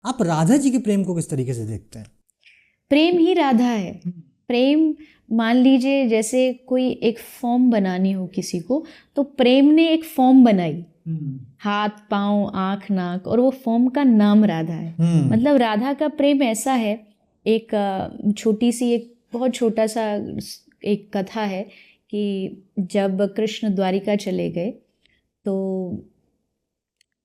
आप राधा जी के प्रेम को किस तरीके से देखते हैं? प्रेम ही राधा है। प्रेम, मान लीजिए जैसे कोई एक फॉर्म बनानी हो किसी को, तो प्रेम ने एक फॉर्म बनाई, हाथ पाँव आँख नाक, और वो फॉर्म का नाम राधा है। मतलब राधा का प्रेम ऐसा है। एक छोटी सी, एक बहुत छोटा सा एक कथा है कि जब कृष्ण द्वारिका चले गए, तो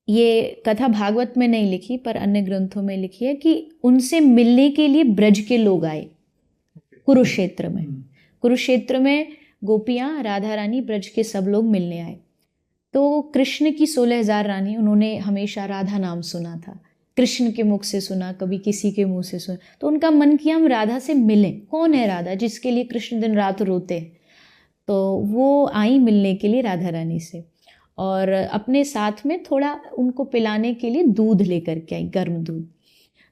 ये कथा भागवत में नहीं लिखी पर अन्य ग्रंथों में लिखी है कि उनसे मिलने के लिए ब्रज के लोग आए कुरुक्षेत्र में। कुरुक्षेत्र में गोपियाँ, राधा रानी, ब्रज के सब लोग मिलने आए। तो कृष्ण की 16,000 रानी, उन्होंने हमेशा राधा नाम सुना था, कृष्ण के मुख से सुना, कभी किसी के मुंह से सुना, तो उनका मन किया हम राधा से मिलें। कौन है राधा जिसके लिए कृष्ण दिन रात रोते हैं? तो वो आई मिलने के लिए राधा रानी से, और अपने साथ में थोड़ा उनको पिलाने के लिए दूध लेकर के आई, गर्म दूध।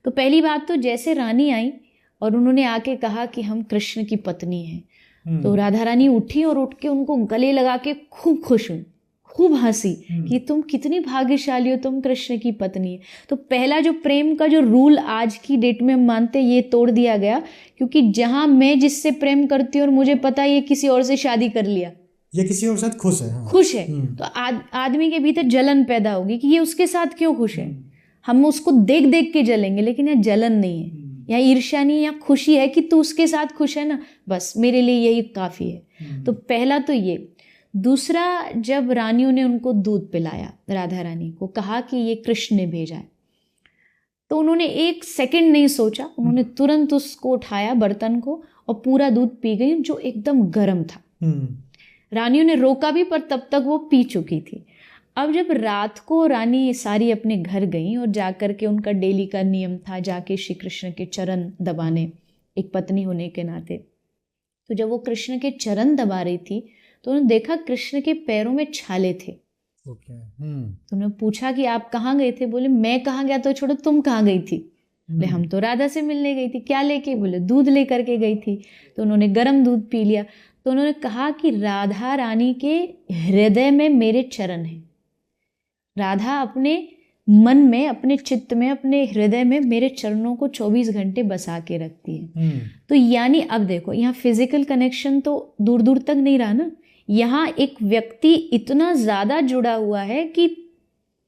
तो पहली बात तो जैसे रानी आई और उन्होंने आके कहा कि हम कृष्ण की पत्नी हैं, तो राधा रानी उठी और उठ के उनको गले लगा के खूब खुश हुई, खूब हंसी कि तुम कितनी भाग्यशाली हो, तुम कृष्ण की पत्नी है। तो पहला जो प्रेम का जो रूल आज की डेट में हम मानते ये तोड़ दिया गया, क्योंकि जहां मैं जिससे प्रेम करती हूँ और मुझे पता है ये किसी और से शादी कर लिया, ये किसी और साथ खुश है, हाँ। खुश है, तो आदमी के भीतर जलन पैदा होगी कि ये उसके साथ क्यों खुश है। हम उसको देख देख के जलेंगे, लेकिन यहाँ जलन नहीं है, यहाँ ईर्ष्या नहीं, यहाँ खुशी है कि तू उसके साथ खुश है ना, बस मेरे लिए यही काफ़ी है। तो पहला तो ये। दूसरा, जब रानियों ने उनको दूध पिलाया, राधा रानी को कहा कि ये कृष्ण ने भेजा है, तो उन्होंने एक सेकंड नहीं सोचा, उन्होंने तुरंत उसको उठाया बर्तन को और पूरा दूध पी गई, जो एकदम गर्म था। रानियों ने रोका भी, पर तब तक वो पी चुकी थी। अब जब रात को रानी सारी अपने घर गई और जाकर के, उनका डेली का नियम था जाके श्री कृष्ण के चरण दबाने, एक पत्नी होने के नाते। तो जब वो कृष्ण के चरण दबा रही थी तो उन्होंने देखा कृष्ण के पैरों में छाले थे। तो उन्होंने पूछा कि आप कहाँ गए थे? बोले मैं कहाँ गया तो छोड़ो, तुम कहाँ गई थी? बोले हम तो राधा से मिलने गई थी। क्या लेके? बोले दूध लेकर के गई थी। तो उन्होंने गर्म दूध पी लिया। तो उन्होंने कहा कि राधा रानी के हृदय में मेरे चरण हैं। राधा अपने मन में, अपने चित्त में, अपने हृदय में मेरे चरणों को 24 घंटे बसा के रखती है। तो यानी अब देखो, यहाँ फिजिकल कनेक्शन तो दूर दूर तक नहीं रहा ना, यहाँ एक व्यक्ति इतना ज़्यादा जुड़ा हुआ है कि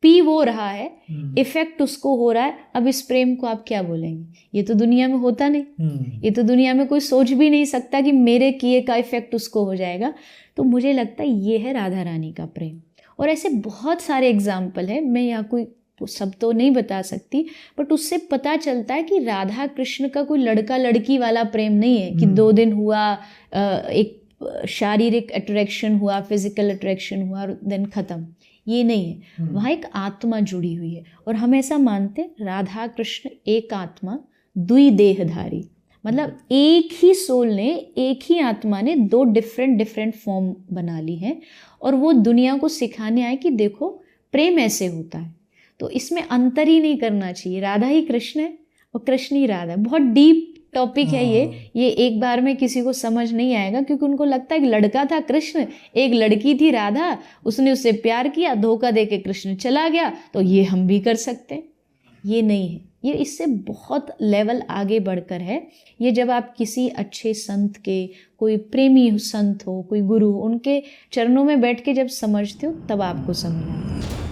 पी वो रहा है, इफेक्ट उसको हो रहा है। अब इस प्रेम को आप क्या बोलेंगे? ये तो दुनिया में होता नहीं, ये तो दुनिया में कोई सोच भी नहीं सकता कि मेरे किए का इफेक्ट उसको हो जाएगा। तो मुझे लगता है ये है राधा रानी का प्रेम। और ऐसे बहुत सारे एग्जाम्पल है, मैं यहाँ कोई सब तो नहीं बता सकती, बट उससे पता चलता है कि राधा कृष्ण का कोई लड़का लड़की वाला प्रेम नहीं है कि 2 दिन हुआ, एक शारीरिक अट्रैक्शन हुआ, फिजिकल अट्रैक्शन हुआ और देन खत्म। ये नहीं है, वहाँ एक आत्मा जुड़ी हुई है। और हम ऐसा मानते, राधा कृष्ण एक आत्मा द्वि देहधारी, मतलब एक ही सोल ने, एक ही आत्मा ने 2 डिफरेंट फॉर्म बना ली है, और वो दुनिया को सिखाने आए कि देखो प्रेम ऐसे होता है। तो इसमें अंतर ही नहीं करना चाहिए, राधा ही कृष्ण है और कृष्ण ही राधा है। बहुत डीप टॉपिक है ये एक बार में किसी को समझ नहीं आएगा, क्योंकि उनको लगता है एक लड़का था कृष्ण, एक लड़की थी राधा, उसने उससे प्यार किया, धोखा दे के कृष्ण चला गया, तो ये हम भी कर सकते हैं। ये नहीं है, ये इससे बहुत लेवल आगे बढ़कर है। ये जब आप किसी अच्छे संत के, कोई प्रेमी संत हो, कोई गुरु, उनके चरणों में बैठ के जब समझते हो, तब आपको समझ आता है।